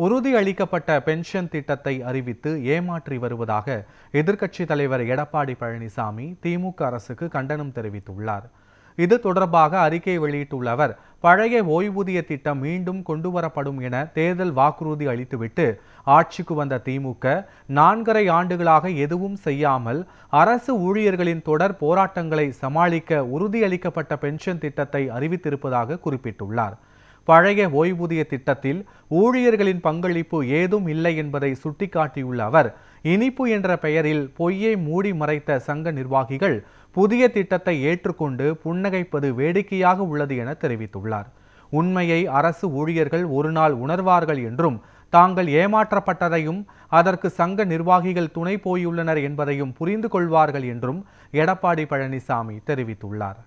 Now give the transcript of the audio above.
உறுதியளிக்கப்பட்ட pension திட்டத்தை அறிவித்து ஏமாற்றி வருவதாக எதிர்க்கட்சித் தலைவர் எடப்பாடி பழனிசாமி திமுக அரசுக்கு கண்டனம் தெரிவித்துள்ளார். இது தொடர்பாக அறிக்கை வெளியிட்டுள்ள அவர், பழைய ஓய்வூதிய திட்டம் மீண்டும் கொண்டுவரப்படும் என தேர்தல் வாக்குறுதி அளித்துவிட்டு ஆட்சிக்கு வந்த திமுக 4.5 ஆண்டுகளாக எதுவும் செய்யாமல் அரசு ஊழியர்களின் தொடர் போராட்டங்களை சமாளிக்க உறுதியளிக்கப்பட்ட பென்ஷன் திட்டத்தை அறிவித்திருப்பதாக குறிப்பிட்டுள்ளார். பழைய ஓய்வூதிய திட்டத்தில் ஊழியர்களின் பங்களிப்பு ஏதும் இல்லை என்பதை சுட்டிக்காட்டியுள்ள அவர், இனிப்பு என்ற பெயரில் பொய்யை மூடி மறைத்த சங்க நிர்வாகிகள் புதிய திட்டத்தை ஏற்றுக்கொண்டு புன்னகைப்பது வேடிக்கையாக உள்ளது என தெரிவித்துள்ளார். உண்மையை அரசு ஊழியர்கள் ஒரு நாள் உணர்வார்கள் என்றும், தாங்கள் ஏமாற்றப்பட்டதையும் அதற்கு சங்க நிர்வாகிகள் துணை போயுள்ளனர் என்பதையும் புரிந்து கொள்வார்கள் என்றும் எடப்பாடி பழனிசாமி தெரிவித்துள்ளார்.